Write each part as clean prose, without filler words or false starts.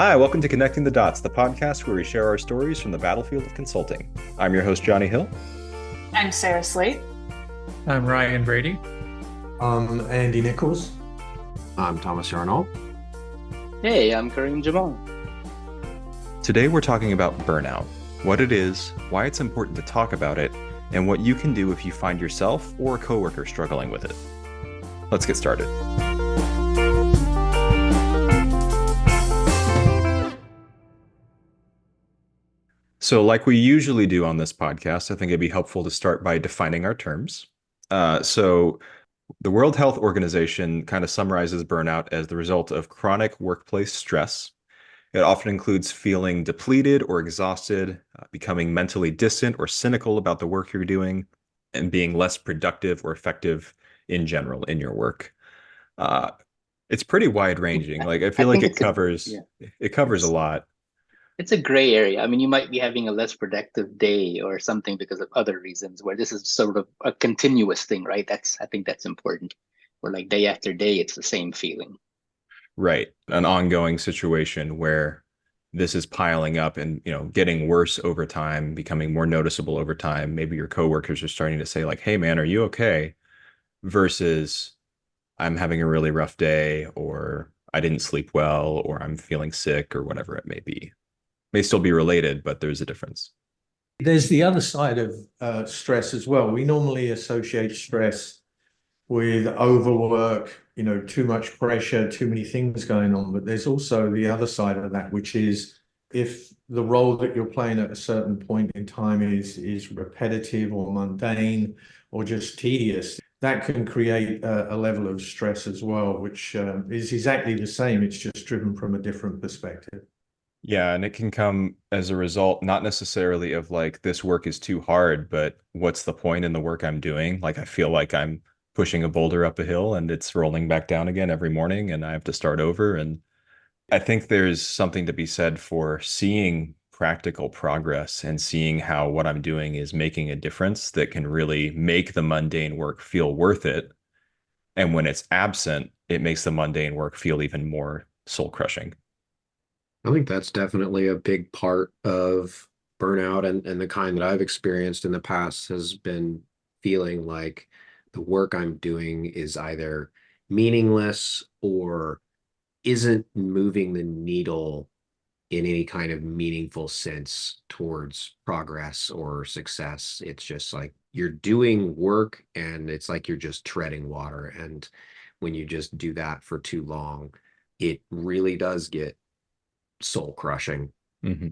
Hi, welcome to Connecting the Dots, the podcast where we share our stories from the battlefield of consulting. I'm your host, Johnny Hill. I'm Sarah Slate. I'm Ryan Brady. Andy Nichols. I'm Thomas Arnold. Hey, I'm Kareem Jamal. Today we're talking about burnout, what it is, why it's important to talk about it, and what you can do if you find yourself or a coworker struggling with it. Let's get started. So like we usually do on this podcast, I think it'd be helpful to start by defining our terms. So the World Health Organization kind of summarizes burnout as the result of chronic workplace stress. It often includes feeling depleted or exhausted, becoming mentally distant or cynical about the work you're doing, and being less productive or effective in general in your work. It's pretty wide ranging. Like I feel like it covers a lot. It's a gray area. I mean, you might be having a less productive day or something because of other reasons, where this is sort of a continuous thing, right? I think that's important. Where like day after day, it's the same feeling. Right. An ongoing situation where this is piling up and, getting worse over time, becoming more noticeable over time. Maybe your coworkers are starting to say like, "Hey man, are you okay?" versus "I'm having a really rough day," or "I didn't sleep well," or "I'm feeling sick," or whatever it may be. May still be related, but there's a difference. There's the other side of stress as well. We normally associate stress with overwork, too much pressure, too many things going on. But there's also the other side of that, which is if the role that you're playing at a certain point in time is repetitive or mundane or just tedious, that can create a level of stress as well, which is exactly the same. It's just driven from a different perspective. Yeah, and it can come as a result, not necessarily of like this work is too hard, but what's the point in the work I'm doing? Like I feel like I'm pushing a boulder up a hill and it's rolling back down again every morning and I have to start over. And I think there's something to be said for seeing practical progress and seeing how what I'm doing is making a difference that can really make the mundane work feel worth it. And when it's absent, it makes the mundane work feel even more soul crushing. I think that's definitely a big part of burnout and the kind that I've experienced in the past has been feeling like the work I'm doing is either meaningless or isn't moving the needle in any kind of meaningful sense towards progress or success. It's just like you're doing work and it's like you're just treading water. And when you just do that for too long, it really does get soul crushing. Mm-hmm.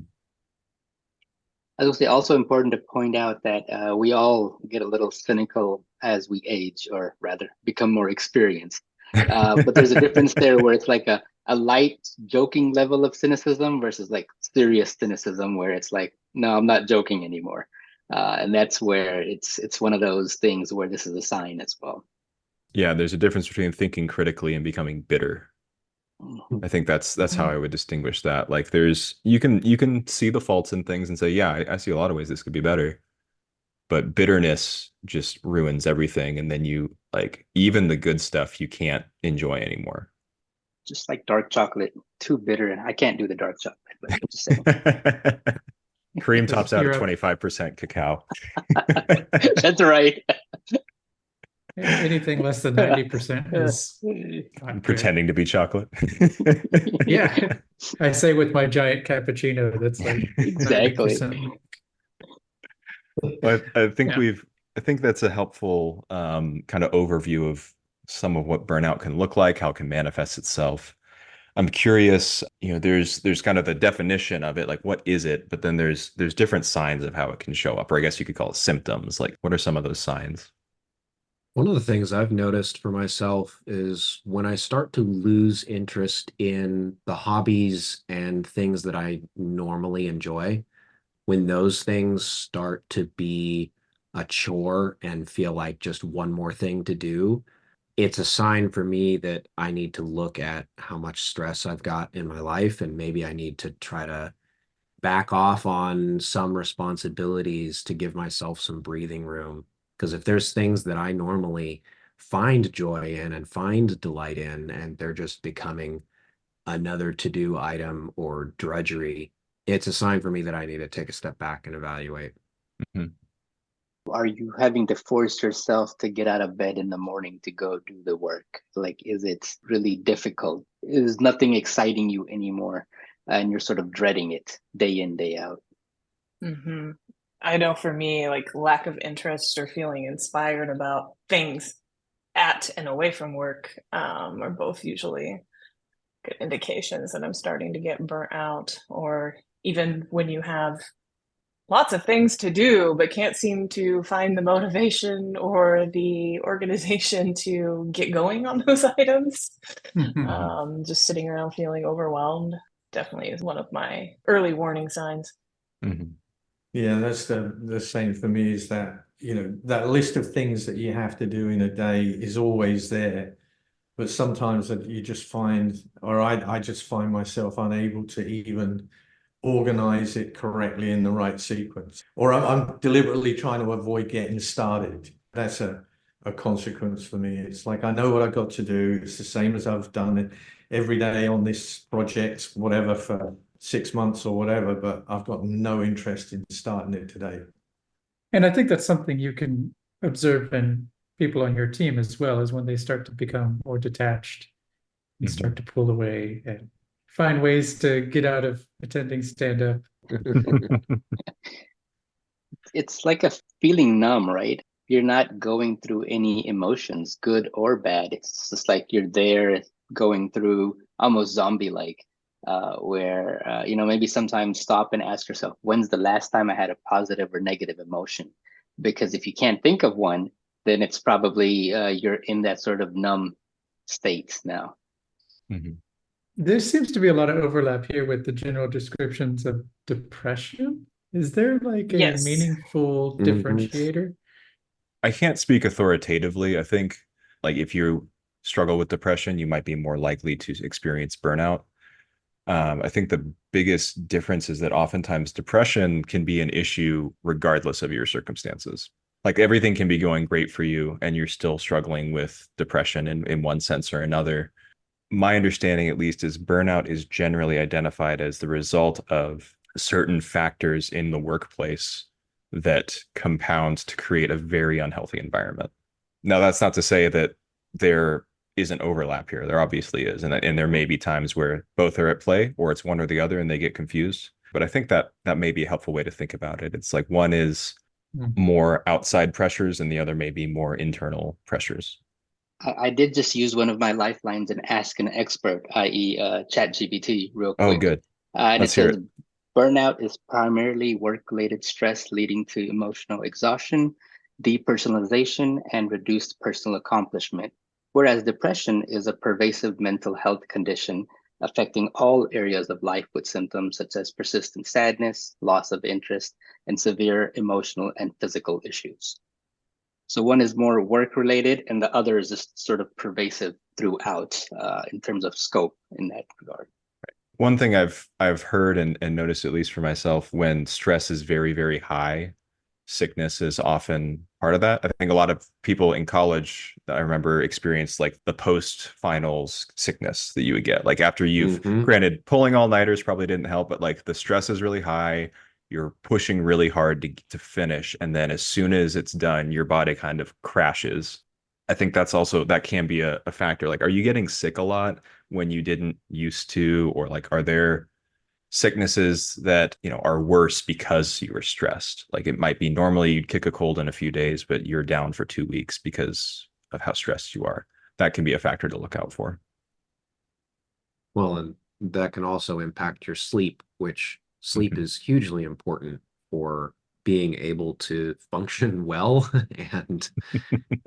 I was also important to point out that we all get a little cynical as we age, or rather become more experienced. But there's a difference there where it's like a light joking level of cynicism versus like serious cynicism where it's like, no, I'm not joking anymore. And that's where it's one of those things where this is a sign as well. Yeah, there's a difference between thinking critically and becoming bitter. I think that's how I would distinguish that. Like there's you can see the faults in things and say, yeah, I see a lot of ways this could be better. But bitterness just ruins everything. And then you like even the good stuff you can't enjoy anymore. Just like dark chocolate, too bitter, and I can't do the dark chocolate. But just saying. Cream tops out at You're 25% cacao. That's right. anything less than 90% is not good. Pretending to be chocolate. Yeah, I say with my giant cappuccino, that's like Exactly. 90%. But I think Yeah. I think that's a helpful kind of overview of some of what burnout can look like, how it can manifest itself. I'm curious, there's kind of the definition of it, like what is it? But then there's different signs of how it can show up, or I guess you could call it symptoms. Like what are some of those signs? One of the things I've noticed for myself is when I start to lose interest in the hobbies and things that I normally enjoy, when those things start to be a chore and feel like just one more thing to do, it's a sign for me that I need to look at how much stress I've got in my life and maybe I need to try to back off on some responsibilities to give myself some breathing room. Because if there's things that I normally find joy in and find delight in, and they're just becoming another to-do item or drudgery, it's a sign for me that I need to take a step back and evaluate. Mhm. Are you having to force yourself to get out of bed in the morning to go do the work? Like, is it really difficult? Is nothing exciting you anymore? And you're sort of dreading it day in, day out. Hmm. I know for me, like lack of interest or feeling inspired about things at and away from work are both usually good indications that I'm starting to get burnt out. Or even when you have lots of things to do, but can't seem to find the motivation or the organization to get going on those items. Just sitting around feeling overwhelmed definitely is one of my early warning signs. Mhm. Yeah, that's the same for me, is that, that list of things that you have to do in a day is always there. But sometimes that you just find, or I just find myself unable to even organize it correctly in the right sequence, or I'm deliberately trying to avoid getting started. That's a consequence for me. It's like, I know what I've got to do. It's the same as I've done it every day on this project, whatever, for 6 months or whatever, but I've got no interest in starting it today. And I think that's something you can observe in people on your team as well, as when they start to become more detached and start to pull away and find ways to get out of attending stand up. It's like a feeling numb, right? You're not going through any emotions, good or bad. It's just like you're there going through almost zombie-like, where, maybe sometimes stop and ask yourself, when's the last time I had a positive or negative emotion? Because if you can't think of one, then it's probably you're in that sort of numb state now. Mhm. There seems to be a lot of overlap here with the general descriptions of depression. Is there like a Yes. meaningful Mhm. differentiator? I can't speak authoritatively. I think like if you struggle with depression, you might be more likely to experience burnout. I think the biggest difference is that oftentimes depression can be an issue regardless of your circumstances. Like everything can be going great for you and you're still struggling with depression in one sense or another. My understanding, at least, is burnout is generally identified as the result of certain factors in the workplace that compound to create a very unhealthy environment. Now, that's not to say that there isn't overlap here. There obviously is. And there may be times where both are at play or it's one or the other and they get confused. But I think that that may be a helpful way to think about it. It's like one is more outside pressures and the other may be more internal pressures. I did just use one of my lifelines and ask an expert, i.e., ChatGPT, real Oh, quick. good. And it Let's hear says it. burnout is primarily work-related stress leading to emotional exhaustion, depersonalization, and reduced personal accomplishment. Whereas depression is a pervasive mental health condition affecting all areas of life with symptoms such as persistent sadness, loss of interest, and severe emotional and physical issues. So one is more work related, and the other is just sort of pervasive throughout in terms of scope in that regard. One thing I've heard and noticed, at least for myself, when stress is very, very high, sickness is often part of that. I think a lot of people in college that I remember experienced like the post finals sickness that you would get. Like after you've Mhm. granted pulling all nighters probably didn't help, but like the stress is really high. You're pushing really hard to finish. And then as soon as it's done, your body kind of crashes. I think that's also that can be a factor. Like, are you getting sick a lot when you didn't used to, or like are there sicknesses that are worse because you were stressed? Like it might be normally you'd kick a cold in a few days, but you're down for 2 weeks because of how stressed you are. That can be a factor to look out for. Well, and that can also impact your sleep, which sleep Mhm. is hugely important for being able to function well and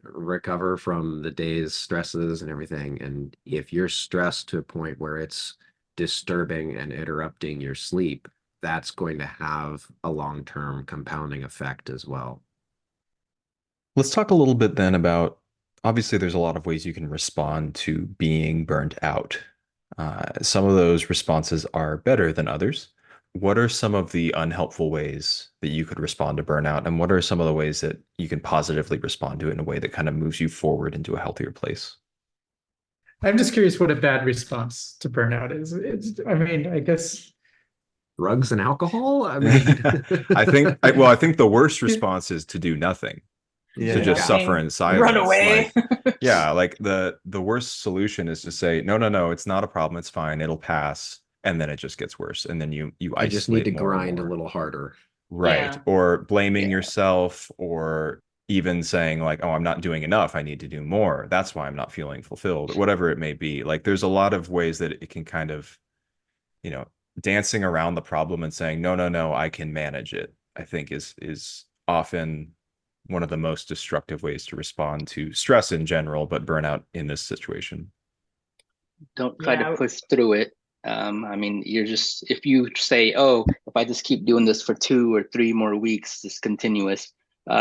recover from the day's stresses and everything. And if you're stressed to a point where it's disturbing and interrupting your sleep, that's going to have a long-term compounding effect as well. Let's talk a little bit then about obviously there's a lot of ways you can respond to being burnt out. Some of those responses are better than others. What are some of the unhelpful ways that you could respond to burnout? And what are some of the ways that you can positively respond to it in a way that kind of moves you forward into a healthier place? I'm just curious what a bad response to burnout is. I mean, I guess Drugs and alcohol? I mean, I think the worst response is to do nothing, to Yeah. just suffer in Run silence. away. Like, yeah, like the worst solution is to say, no, no, no, it's not a problem, it's fine, it'll pass, and then it just gets worse, and then you I just need isolate to more and grind a more. little harder. Right. Yeah. Or blaming Yeah. yourself, or even saying like, oh, I'm not doing enough, I need to do more. That's why I'm not feeling fulfilled, or whatever it may be. Like there's a lot of ways that it can kind of, you know, dancing around the problem and saying, no, no, no, I can manage it, I think is often one of the most destructive ways to respond to stress in general, but burnout in this situation. Don't try to Yeah. push through it. I mean, you're just, if you say, oh, if I just keep doing this for 2 or 3 more weeks, just continuous,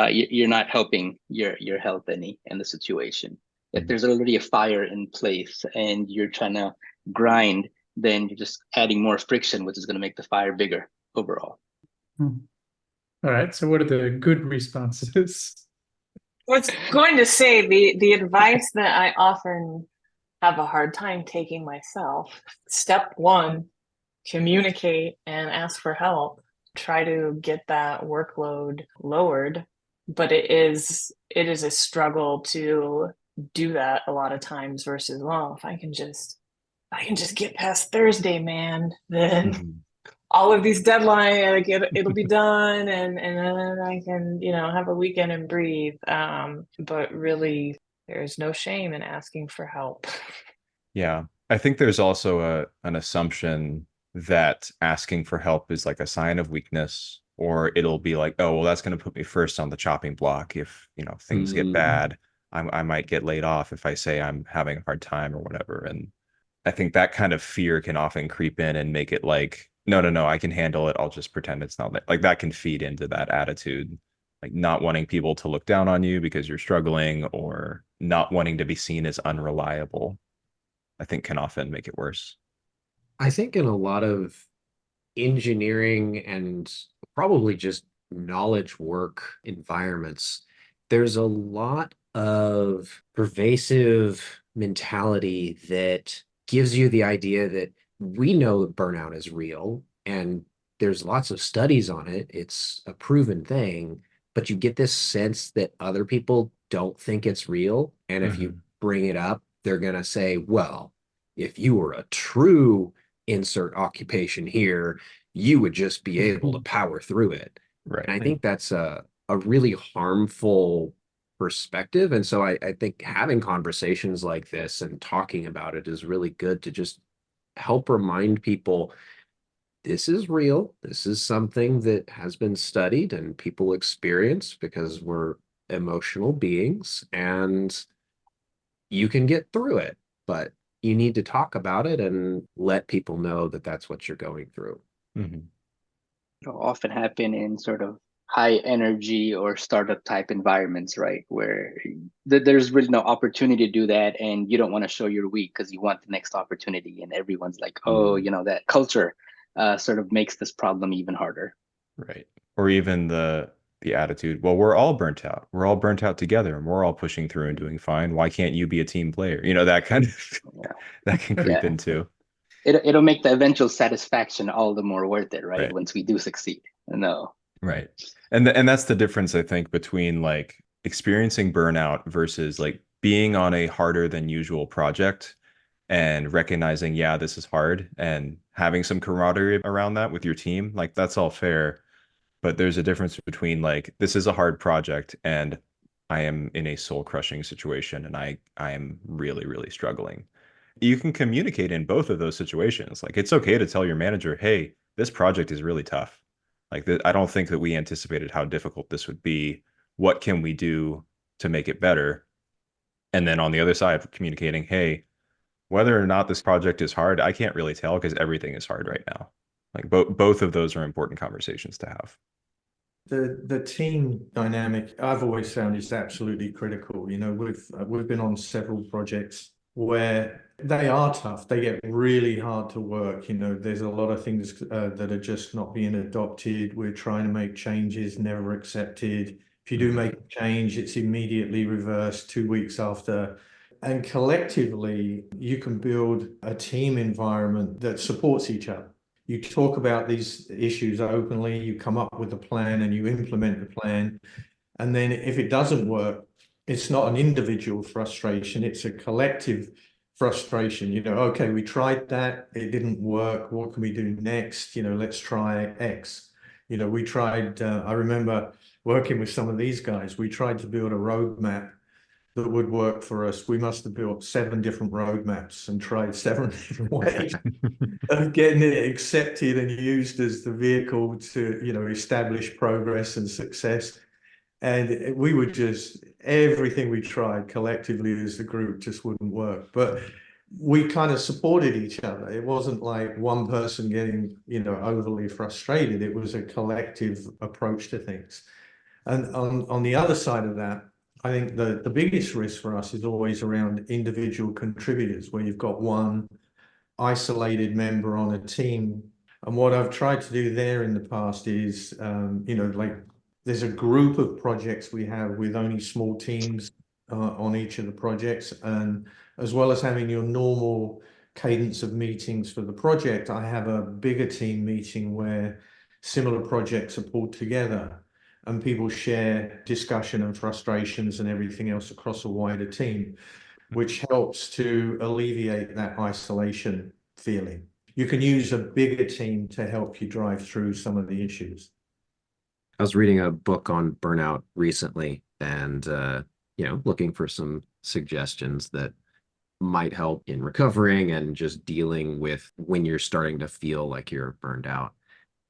you're not helping your health any in the situation. If there's already a fire in place and you're trying to grind, then you're just adding more friction, which is going to make the fire bigger overall. all right. So what are the good responses? I was going to say the advice that I often have a hard time taking myself. Step one, communicate and ask for help. Try to get that workload lowered. But it is a struggle to do that a lot of times versus, well, if I can just get past Thursday, man, then Mhm. all of these deadlines, like it'll be done, and then I can, have a weekend and breathe. But really, there's no shame in asking for help. Yeah. I think there's also an assumption that asking for help is like a sign of weakness, or it'll be like, oh, well, that's going to put me first on the chopping block. If, things get bad, I might get laid off if I say I'm having a hard time or whatever. And I think that kind of fear can often creep in and make it like, no, no, no, I can handle it. I'll just pretend it's not like that can feed into that attitude, like not wanting people to look down on you because you're struggling, or not wanting to be seen as unreliable, I think can often make it worse. I think in a lot of engineering and probably just knowledge work environments, there's a lot of pervasive mentality that gives you the idea that we know that burnout is real and there's lots of studies on it. It's a proven thing, but you get this sense that other people don't think it's real. And if you bring it up, they're going to say, well, if you were a true insert occupation here, you would just be able to power through it. Right. And I think that's a really harmful perspective. And so I think having conversations like this and talking about it is really good to just help remind people this is real. This is something that has been studied and people experience because we're emotional beings and you can get through it, but you need to talk about it and let people know that that's what you're going through. It'll often happen in sort of high energy or startup type environments, right? Where there's really no opportunity to do that. And you don't want to show you're weak because you want the next opportunity. And everyone's like, oh, that culture sort of makes this problem even harder. Right. Or even the attitude, well, we're all burnt out. We're all burnt out together and we're all pushing through and doing fine. Why can't you be a team player? That kind of Yeah. that can creep Yeah. into. It'll make the eventual satisfaction all the more worth it, right? Right. Once we do succeed. No. Right. And that's the difference, I think, between like experiencing burnout versus like being on a harder than usual project and recognizing, yeah, this is hard, and having some camaraderie around that with your team. Like that's all fair. But there's a difference between like, this is a hard project and I am in a soul crushing situation and I am really, really struggling. You can communicate in both of those situations. Like it's okay to tell your manager, hey, this project is really tough. Like I don't think that we anticipated how difficult this would be. What can we do to make it better? And then on the other side, communicating, hey, whether or not this project is hard, I can't really tell because everything is hard right now. Like both of those are important conversations to have. The team dynamic I've always found is absolutely critical. We've been on several projects where they are tough. They get really hard to work. There's a lot of things that are just not being adopted. We're trying to make changes, never accepted. If you do make a change, it's immediately reversed 2 weeks after. And collectively, you can build a team environment that supports each other. You talk about these issues openly, you come up with a plan and you implement the plan. And then if it doesn't work, it's not an individual frustration, it's a collective frustration. Okay, we tried that, it didn't work. What can we do next? Let's try X. We tried, I remember working with some of these guys, we tried to build a roadmap that would work for us. We must have built 7 different roadmaps and tried 7 different ways of getting it accepted and used as the vehicle to, establish progress and success. And we would everything we tried collectively as a group just wouldn't work. But we kind of supported each other. It wasn't like one person getting, overly frustrated. It was a collective approach to things. And on the other side of that, I think the biggest risk for us is always around individual contributors, where you've got one isolated member on a team. And what I've tried to do there in the past is, like there's a group of projects we have with only small teams on each of the projects. And as well as having your normal cadence of meetings for the project, I have a bigger team meeting where similar projects are pulled together and people share discussion and frustrations and everything else across a wider team, which helps to alleviate that isolation feeling. You can use a bigger team to help you drive through some of the issues. I was reading a book on burnout recently and, looking for some suggestions that might help in recovering and just dealing with when you're starting to feel like you're burned out.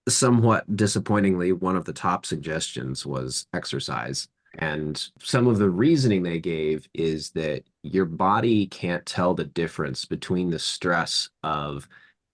Somewhat disappointingly, one of the top suggestions was exercise. And some of the reasoning they gave is that your body can't tell the difference between the stress of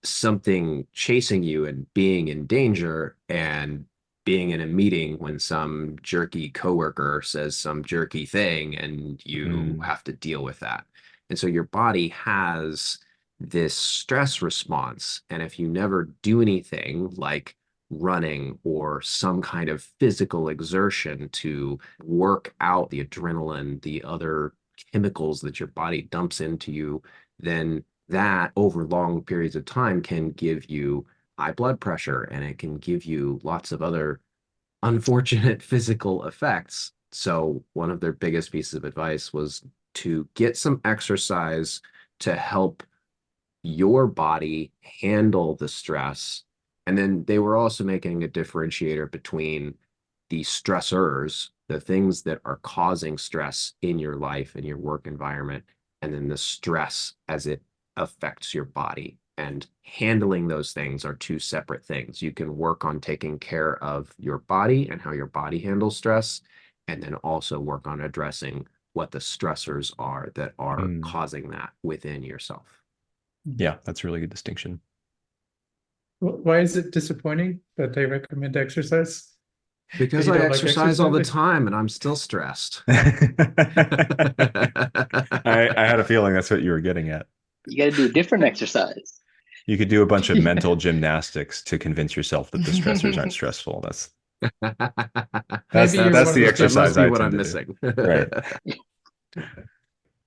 something chasing you and being in danger and being in a meeting when some jerky coworker says some jerky thing and you have to deal with that. And so your body has this stress response. And if you never do anything like running or some kind of physical exertion to work out the adrenaline, the other chemicals that your body dumps into you, then that over long periods of time can give you high blood pressure and it can give you lots of other unfortunate physical effects. So one of their biggest pieces of advice was to get some exercise to help your body handle the stress. And then they were also making a differentiator between the stressors, the things that are causing stress in your life and your work environment, and then the stress as it affects your body. And handling those things are 2 separate things. You can work on taking care of your body and how your body handles stress, and then also work on addressing what the stressors are that are causing that within yourself. Yeah, that's a really good distinction. Why is it disappointing that they recommend exercise? Because You I don't like exercise all the exercising? time and I'm still stressed. I had a feeling that's what you were getting at. You got to do a different exercise. You could do a bunch of Yeah. mental gymnastics to convince yourself that the stressors aren't stressful. That's Maybe you're that's one the of those That must exercise be I what tend I'm to do. missing. Right.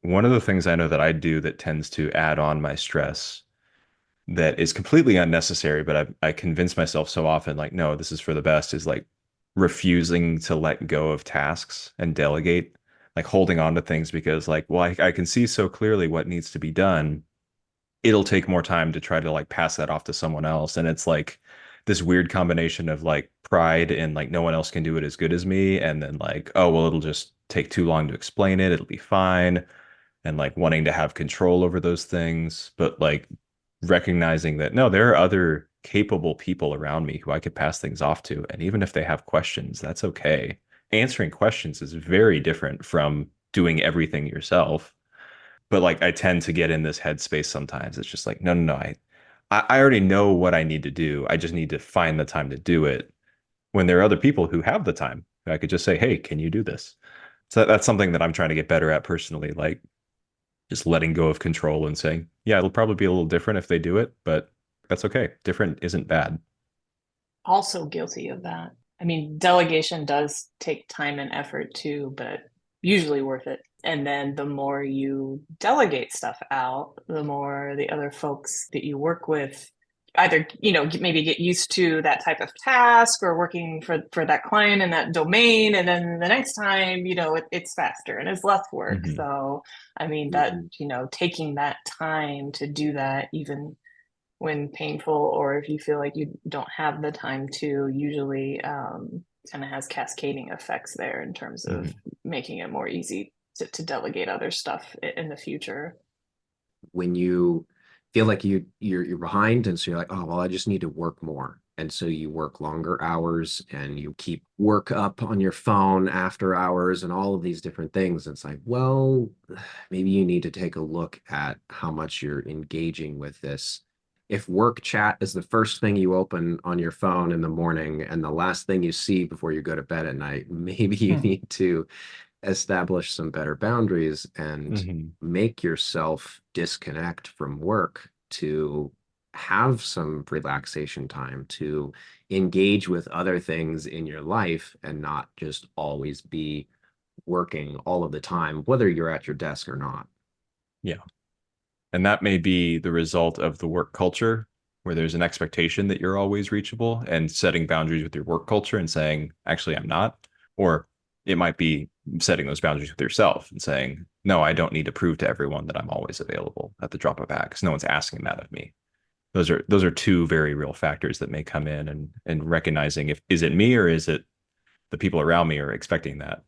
One of the things I know that I do that tends to add on my stress that is completely unnecessary, but I convince myself so often, like, no, this is for the best, is like refusing to let go of tasks and delegate, like holding on to things because, like, well, I can see so clearly what needs to be done. It'll take more time to try to like pass that off to someone else. And it's like this weird combination of like pride and like no one else can do it as good as me. And then like, oh, well, it'll just take too long to explain it. It'll be fine. And like wanting to have control over those things, but like recognizing that no, there are other capable people around me who I could pass things off to. And even if they have questions, that's okay. Answering questions is very different from doing everything yourself. But like I tend to get in this headspace sometimes. It's just like, no, no, no. I already know what I need to do. I just need to find the time to do it. When there are other people who have the time, I could just say, hey, can you do this? So that's something that I'm trying to get better at personally. Like just letting go of control and saying, yeah, it'll probably be a little different if they do it, but that's okay. Different isn't bad. Also guilty of that. I mean, delegation does take time and effort too, but usually worth it. And then the more you delegate stuff out, the more the other folks that you work with either, maybe get used to that type of task or working for that client in that domain. And then the next time, it's faster and it's less work. Mhm. So, I mean, that, taking that time to do that, even when painful, or if you feel like you don't have the time to, usually kind of has cascading effects there in terms of making it more easy to delegate other stuff in the future. When you feel like you're behind, and so you're like, oh well, I just need to work more, and so you work longer hours and you keep work up on your phone after hours and all of these different things. It's like, well, maybe you need to take a look at how much you're engaging with this. If work chat is the first thing you open on your phone in the morning and the last thing you see before you go to bed at night, maybe you need to establish some better boundaries and make yourself disconnect from work to have some relaxation time, to engage with other things in your life and not just always be working all of the time, whether you're at your desk or not. Yeah. And that may be the result of the work culture where there's an expectation that you're always reachable, and setting boundaries with your work culture and saying, actually, I'm not. Or it might be setting those boundaries with yourself and saying, no, I don't need to prove to everyone that I'm always available at the drop of a hat because no one's asking that of me. Those are two very real factors that may come in, and recognizing, if is it me or is it the people around me are expecting that.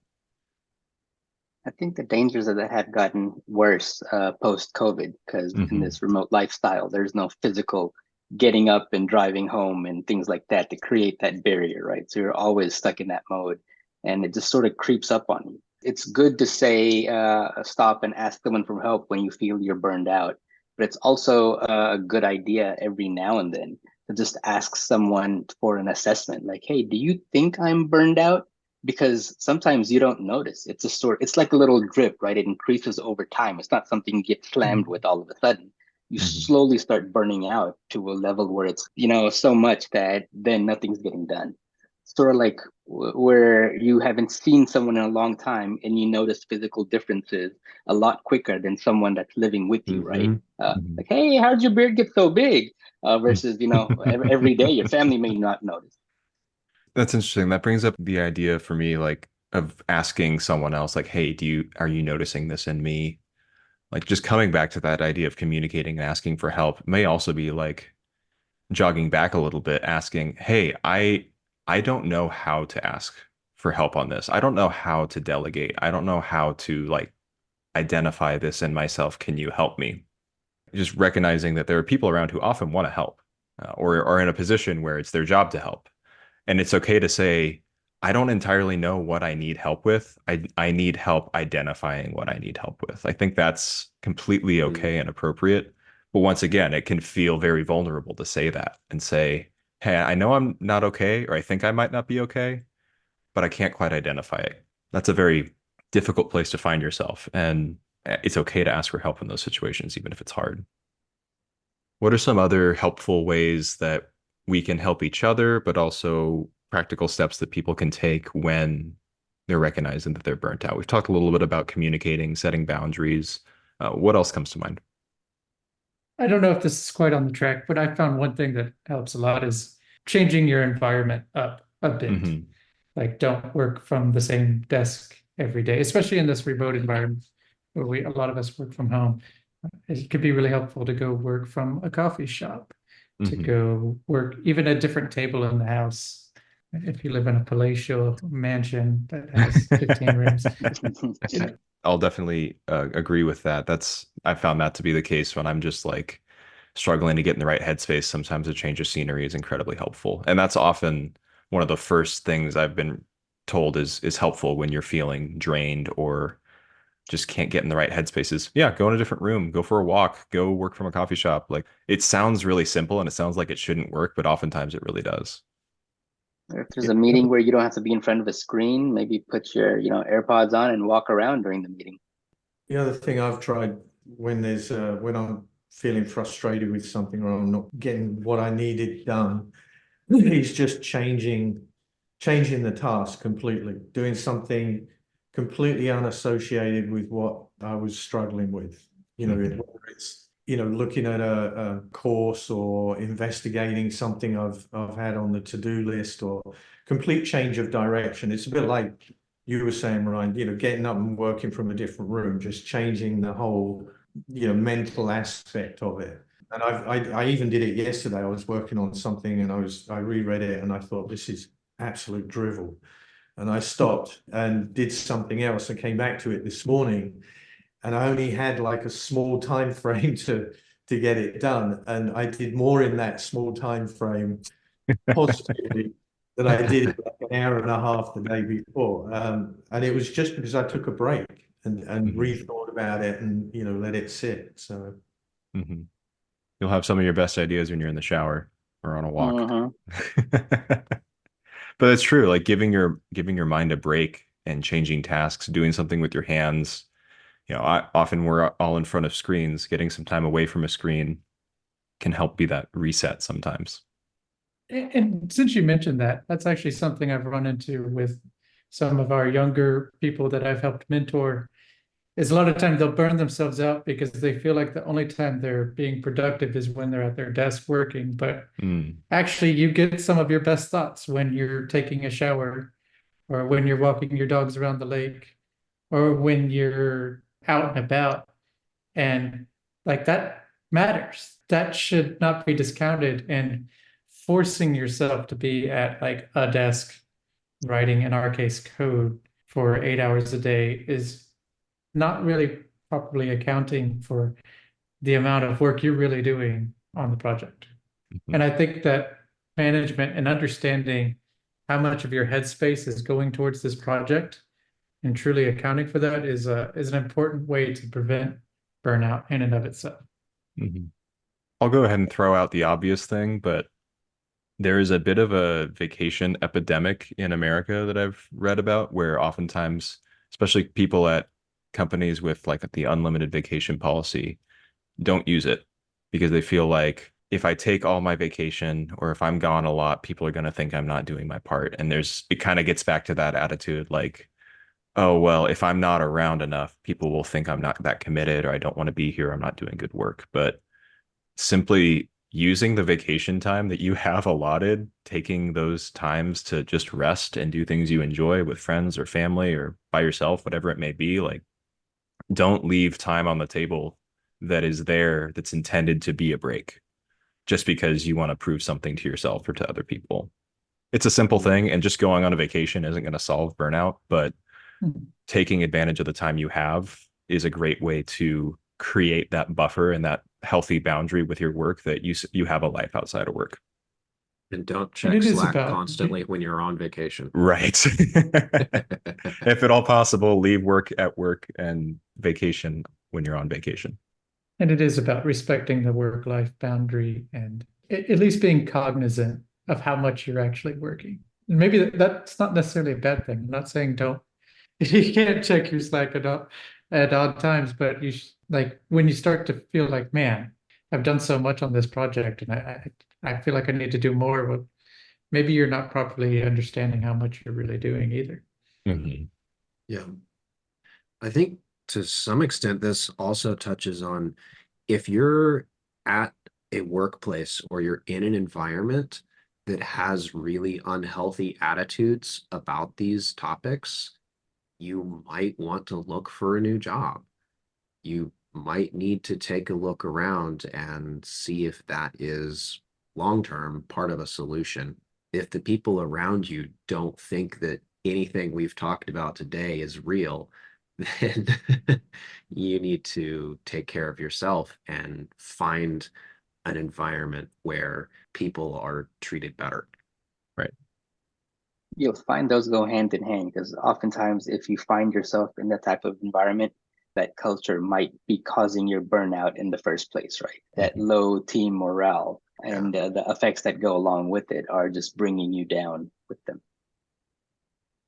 I think the dangers of that have gotten worse post-COVID, because in this remote lifestyle, there's no physical getting up and driving home and things like that to create that barrier, right? So you're always stuck in that mode, and it just sort of creeps up on you. It's good to say stop and ask someone for help when you feel you're burned out, but it's also a good idea every now and then to just ask someone for an assessment, like, hey, do you think I'm burned out? Because sometimes you don't notice. It's like a little drip, right? It increases over time. It's not something you get slammed with all of a sudden. You slowly start burning out to a level where it's, so much that then nothing's getting done. Sort of like where you haven't seen someone in a long time and you notice physical differences a lot quicker than someone that's living with you, right? Like, hey, how'd your beard get so big? Versus, every day your family may not notice. That's interesting. That brings up the idea for me, like, of asking someone else, like, hey, are you noticing this in me? Like, just coming back to that idea of communicating and asking for help may also be like jogging back a little bit, asking, hey, I don't know how to ask for help on this. I don't know how to delegate. I don't know how to, like, identify this in myself. Can you help me? Just recognizing that there are people around who often want to help, or are in a position where it's their job to help. And it's okay to say, I don't entirely know what I need help with. I need help identifying what I need help with. I think that's completely okay and appropriate. But once again, it can feel very vulnerable to say that and say, hey, I know I'm not okay, or I think I might not be okay, but I can't quite identify it. That's a very difficult place to find yourself. And it's okay to ask for help in those situations, even if it's hard. What are some other helpful ways that we can help each other, but also practical steps that people can take when they're recognizing that they're burnt out? We've talked a little bit about communicating, setting boundaries. What else comes to mind? I don't know if this is quite on the track, but I found one thing that helps a lot is changing your environment up a bit. Like, don't work from the same desk every day, especially in this remote environment where a lot of us work from home. It could be really helpful to go work from a coffee shop, to go work even a different table in the house. If you live in a palatial mansion that has 15 rooms, I'll definitely agree with that. I found that to be the case when I'm just like struggling to get in the right headspace. Sometimes a change of scenery is incredibly helpful. And that's often one of the first things I've been told is helpful when you're feeling drained or just can't get in the right headspace. Is, yeah, go in a different room, go for a walk, go work from a coffee shop. Like, it sounds really simple and it sounds like it shouldn't work, but oftentimes it really does. If there's a meeting where you don't have to be in front of a screen, maybe put your, AirPods on and walk around during the meeting. The other thing I've tried when I'm feeling frustrated with something or I'm not getting what I needed done is just changing the task completely, doing something completely unassociated with what I was struggling with. Whether it's, looking at a course or investigating something I've had on the to-do list, or complete change of direction. It's a bit like you were saying, Ryan, getting up and working from a different room, just changing the whole, mental aspect of it. And I even did it yesterday. I was working on something and I reread it and I thought, this is absolute drivel. And I stopped and did something else and came back to it this morning. And I only had like a small time frame to get it done. And I did more in that small time frame positively than I did in like an hour and a half the day before. And it was just because I took a break and rethought about it and, let it sit. So You'll have some of your best ideas when you're in the shower or on a walk. But it's true, like giving your mind a break and changing tasks, doing something with your hands. Often we're all in front of screens. Getting some time away from a screen can help be that reset sometimes. And since you mentioned that, that's actually something I've run into with some of our younger people that I've helped mentor, is a lot of times they'll burn themselves out because they feel like the only time they're being productive is when they're at their desk working. But actually, you get some of your best thoughts when you're taking a shower, or when you're walking your dogs around the lake, or when you're out and about. And like that matters. That should not be discounted. And forcing yourself to be at like a desk writing, in our case, code for 8 hours a day is not really properly accounting for the amount of work you're really doing on the project. And I think that management and understanding how much of your headspace is going towards this project and truly accounting for that is an important way to prevent burnout in and of itself. I'll go ahead and throw out the obvious thing, but there is a bit of a vacation epidemic in America that I've read about, where oftentimes, especially people at companies with like the unlimited vacation policy, don't use it because they feel like if I take all my vacation or if I'm gone a lot, people are going to think I'm not doing my part. And it kind of gets back to that attitude like, oh, well, if I'm not around enough, people will think I'm not that committed, or I don't want to be here, I'm not doing good work. But simply using the vacation time that you have allotted, taking those times to just rest and do things you enjoy with friends or family or by yourself, whatever it may be, like don't leave time on the table that is there that's intended to be a break just because you want to prove something to yourself or to other people. It's a simple thing, and just going on a vacation isn't going to solve burnout, but taking advantage of the time you have is a great way to create that buffer and that healthy boundary with your work, that you have a life outside of work. And don't check Slack constantly when you're on vacation. Right. If at all possible, leave work at work and vacation when you're on vacation. And it is about respecting the work-life boundary and at least being cognizant of how much you're actually working. And maybe that's not necessarily a bad thing. I'm not saying you can't check your Slack at odd times, but like when you start to feel like, man, I've done so much on this project and I feel like I need to do more, but maybe you're not properly understanding how much you're really doing either. Yeah. I think to some extent, this also touches on if you're at a workplace or you're in an environment that has really unhealthy attitudes about these topics, you might want to look for a new job. You might need to take a look around and see if that is long-term part of a solution. If the people around you don't think that anything we've talked about today is real, then you need to take care of yourself and find an environment where people are treated better. Right. You'll find those go hand in hand, because oftentimes if you find yourself in that type of environment, that culture might be causing your burnout in the first place, right? That low team morale and the effects that go along with it are just bringing you down with them.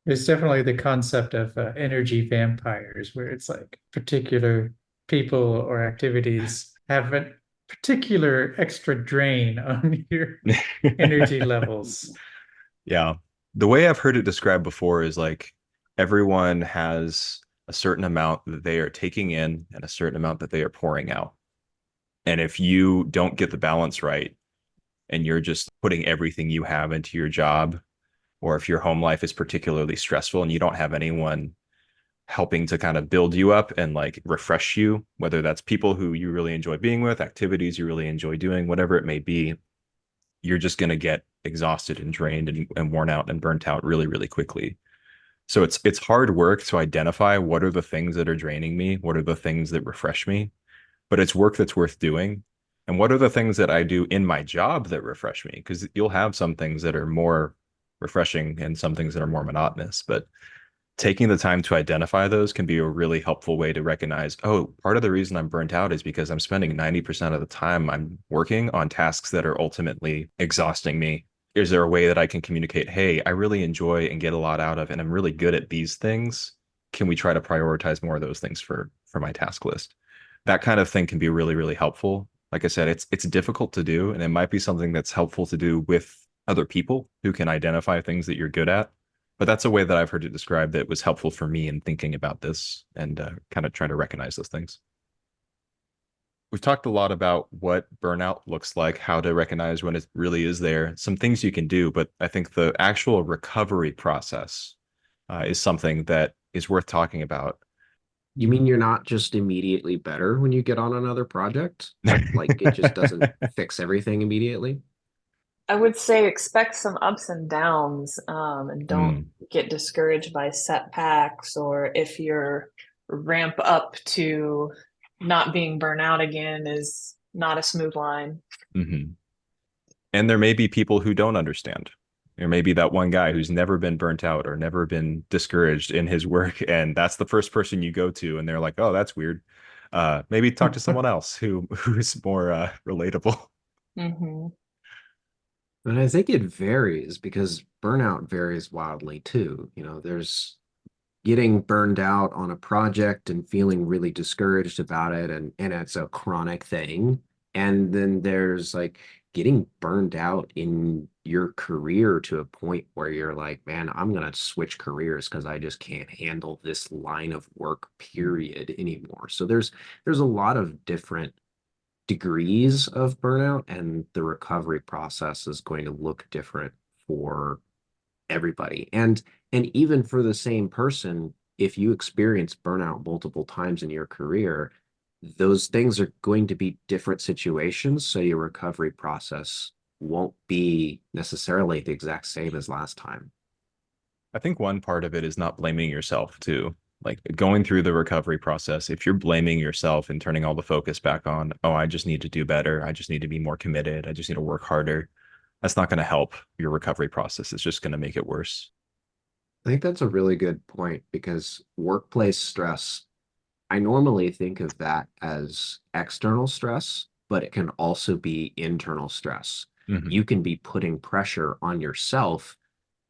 There's definitely the concept of energy vampires, where it's like particular people or activities have a particular extra drain on your energy levels. Yeah. The way I've heard it described before is like Everyone has a certain amount that they are taking in and a certain amount that they are pouring out. And if you don't get the balance right and you're just putting everything you have into your job, or if your home life is particularly stressful and you don't have anyone helping to kind of build you up and like refresh you, whether that's people who you really enjoy being with, activities you really enjoy doing, whatever it may be, you're just going to get exhausted and drained and worn out and burnt out really, really quickly. So it's hard work to identify what are the things that are draining me, what are the things that refresh me, but it's work that's worth doing. And what are the things that I do in my job that refresh me? Because you'll have some things that are more refreshing and some things that are more monotonous, but taking the time to identify those can be a really helpful way to recognize, oh, part of the reason I'm burnt out is because I'm spending 90% of the time I'm working on tasks that are ultimately exhausting me. Is there a way that I can communicate, hey, I really enjoy and get a lot out of, and I'm really good at these things. Can we try to prioritize more of those things for my task list? That kind of thing can be really, really helpful. Like I said, it's difficult to do, and it might be something that's helpful to do with other people who can identify things that you're good at. But that's a way that I've heard it described that was helpful for me in thinking about this and kind of trying to recognize those things. We've talked a lot about what burnout looks like, how to recognize when it really is there, some things you can do, but I think the actual recovery process is something that is worth talking about. You mean you're not just immediately better when you get on another project? Like it just doesn't fix everything immediately? I would say expect some ups and downs, and don't get discouraged by setbacks, or if your ramp up to not being burnout again is not a smooth line. Mm-hmm. And there may be people who don't understand. There may be that one guy who's never been burnt out or never been discouraged in his work, and that's the first person you go to, and they're like, "Oh, that's weird." Maybe talk to someone else who's more relatable. Mm-hmm. And I think it varies because burnout varies wildly too. You know, there's getting burned out on a project and feeling really discouraged about it, and it's a chronic thing. And then there's like getting burned out in your career to a point where you're like, man, I'm gonna switch careers because I just can't handle this line of work period anymore. So there's a lot of different degrees of burnout, and the recovery process is going to look different for everybody. And even for the same person, if you experience burnout multiple times in your career, those things are going to be different situations, so your recovery process won't be necessarily the exact same as last time. I think one part of it is not blaming yourself too. Like going through the recovery process, if you're blaming yourself and turning all the focus back on, oh, I just need to do better, I just need to be more committed, I just need to work harder, that's not going to help your recovery process. It's just going to make it worse. I think that's a really good point because workplace stress, I normally think of that as external stress, but it can also be internal stress. Mm-hmm. You can be putting pressure on yourself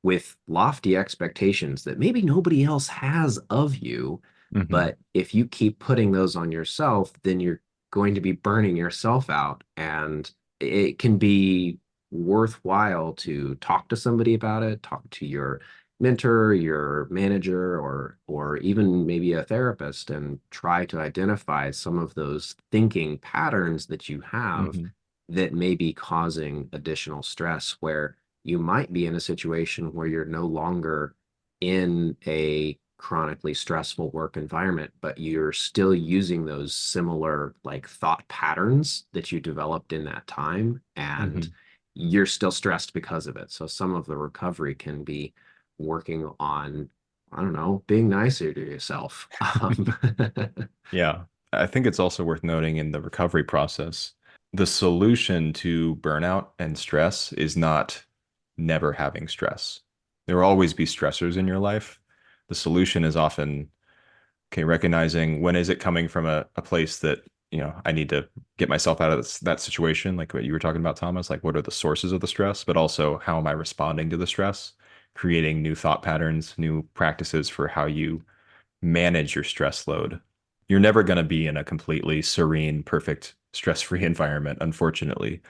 with lofty expectations that maybe nobody else has of you. Mm-hmm. But if you keep putting those on yourself, then you're going to be burning yourself out. And it can be worthwhile to talk to somebody about it, talk to your mentor, your manager, or even maybe a therapist and try to identify some of those thinking patterns that you have Mm-hmm. that may be causing additional stress where you might be in a situation where you're no longer in a chronically stressful work environment, but you're still using those similar like thought patterns that you developed in that time, and Mm-hmm. you're still stressed because of it. So some of the recovery can be working on, I don't know, being nicer to yourself. Yeah. I think it's also worth noting in the recovery process, the solution to burnout and stress is not never having stress. There will always be stressors in your life. The solution is often, okay, recognizing when is it coming from a place that, I need to get myself out of that situation, like what you were talking about, Thomas, like what are the sources of the stress, but also how am I responding to the stress, creating new thought patterns, new practices for how you manage your stress load. You're never going to be in a completely serene, perfect, stress-free environment, unfortunately.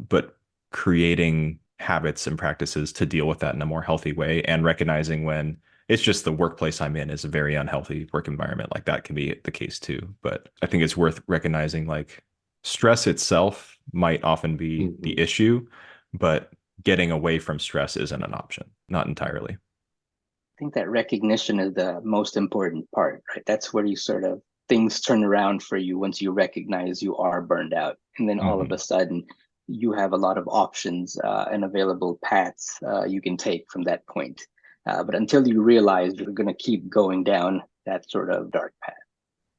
But creating habits and practices to deal with that in a more healthy way and recognizing when It's just the workplace I'm in is a very unhealthy work environment. Like that can be the case too. But I think it's worth recognizing like stress itself might often be the issue, but getting away from stress isn't an option, not entirely. I think that recognition is the most important part, right? That's where you sort of things turn around for you once you recognize you are burned out. And then all of a sudden, you have a lot of options and available paths you can take from that point. But until you realize you're going to keep going down that sort of dark path.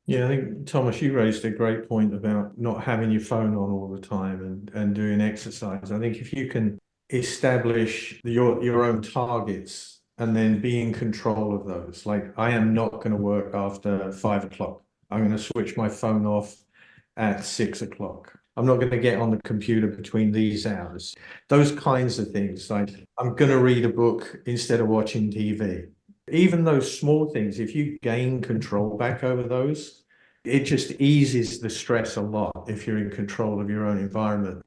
Yeah, I think Thomas, you raised a great point about not having your phone on all the time and doing exercise. I think if you can establish your own targets and then be in control of those, like I am not going to work after 5 o'clock. I'm going to switch my phone off at 6 o'clock. I'm not going to get on the computer between these hours. Those kinds of things, like I'm going to read a book instead of watching TV. Even those small things, if you gain control back over those, it just eases the stress a lot if you're in control of your own environment.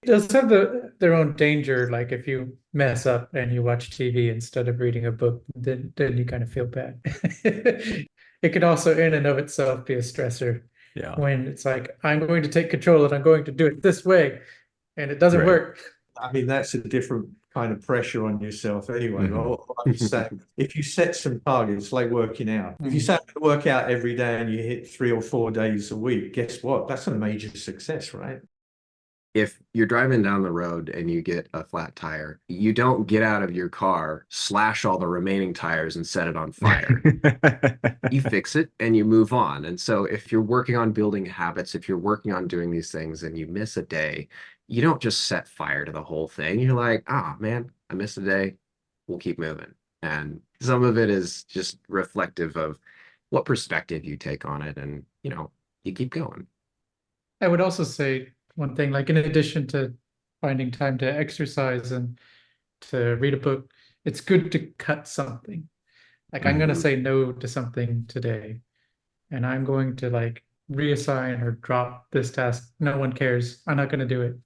It does have their own danger. Like if you mess up and you watch TV instead of reading a book, then you kind of feel bad. It can also in and of itself be a stressor. Yeah. When it's like, I'm going to take control and I'm going to do it this way, and it doesn't work. I mean, that's a different kind of pressure on yourself anyway. Well, I'm saying, if you set some targets, like working out, if you say I'm going to work out every day and you hit 3 or 4 days a week, guess what? That's a major success, right? If you're driving down the road and you get a flat tire, you don't get out of your car, slash all the remaining tires and set it on fire. You fix it and you move on. And so if you're working on building habits, if you're working on doing these things and you miss a day, you don't just set fire to the whole thing. You're like, oh man, I missed a day. We'll keep moving. And some of it is just reflective of what perspective you take on it. And, you keep going. I would also say one thing, like in addition to finding time to exercise and to read a book, it's good to cut something. Like I'm going to say no to something today, and I'm going to like reassign or drop this task. No one cares. I'm not going to do it.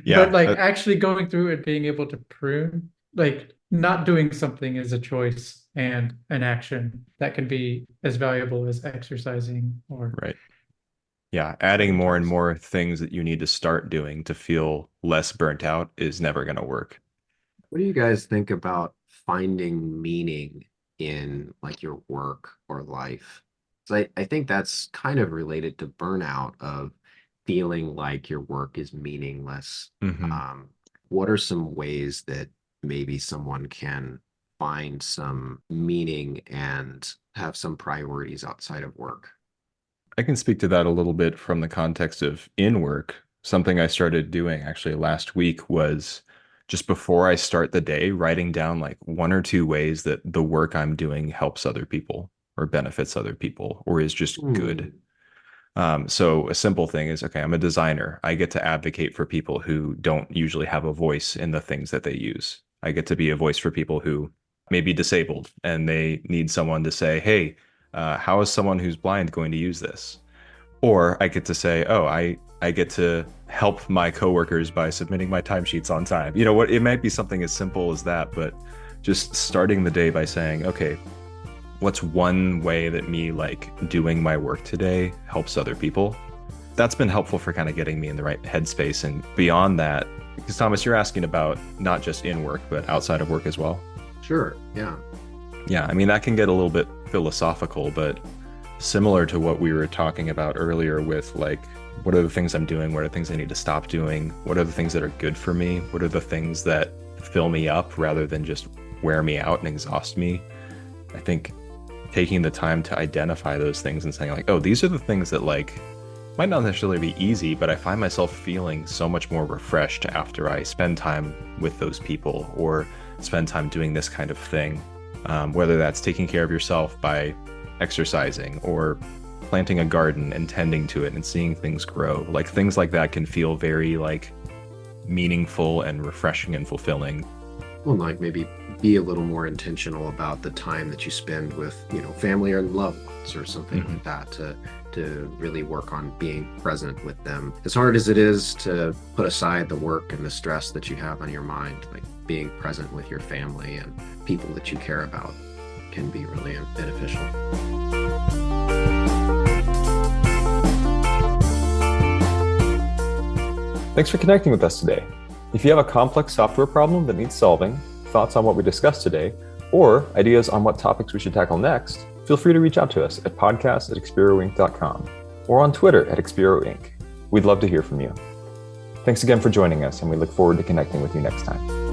Yeah, but like actually going through it, being able to prune, like not doing something is a choice and an action that can be as valuable as exercising or right. Yeah, adding more and more things that you need to start doing to feel less burnt out is never going to work. What do you guys think about finding meaning in like your work or life? So I think that's kind of related to burnout of feeling like your work is meaningless. What are some ways that maybe someone can find some meaning and have some priorities outside of work? I can speak to that a little bit from the context of in work. Something I started doing actually last week was just before I start the day, writing down like 1 or 2 ways that the work I'm doing helps other people or benefits other people or is just good. So a simple thing is, okay, I'm a designer. I get to advocate for people who don't usually have a voice in the things that they use. I get to be a voice for people who may be disabled and they need someone to say, hey, how is someone who's blind going to use this? Or I get to say, oh, I get to help my coworkers by submitting my timesheets on time. It might be something as simple as that, but just starting the day by saying, okay, what's one way that me like doing my work today helps other people? That's been helpful for kind of getting me in the right headspace. And beyond that, because Thomas, you're asking about not just in work, but outside of work as well. Sure. Yeah. Yeah. I mean, that can get a little bit philosophical, but similar to what we were talking about earlier with like, what are the things I'm doing? What are the things I need to stop doing? What are the things that are good for me? What are the things that fill me up rather than just wear me out and exhaust me? I think taking the time to identify those things and saying like, oh, these are the things that like might not necessarily be easy, but I find myself feeling so much more refreshed after I spend time with those people or spend time doing this kind of thing. Whether that's taking care of yourself by exercising or planting a garden and tending to it and seeing things grow. Like things like that can feel very like meaningful and refreshing and fulfilling. Well, like maybe be a little more intentional about the time that you spend with, family or loved ones or something like that to really work on being present with them. As hard as it is to put aside the work and the stress that you have on your mind, like being present with your family and people that you care about. can be really beneficial. Thanks for connecting with us today. If you have a complex software problem that needs solving, thoughts on what we discussed today, or ideas on what topics we should tackle next, feel free to reach out to us at podcast@experoinc.com or on Twitter @experoinc. We'd love to hear from you. Thanks again for joining us, and we look forward to connecting with you next time.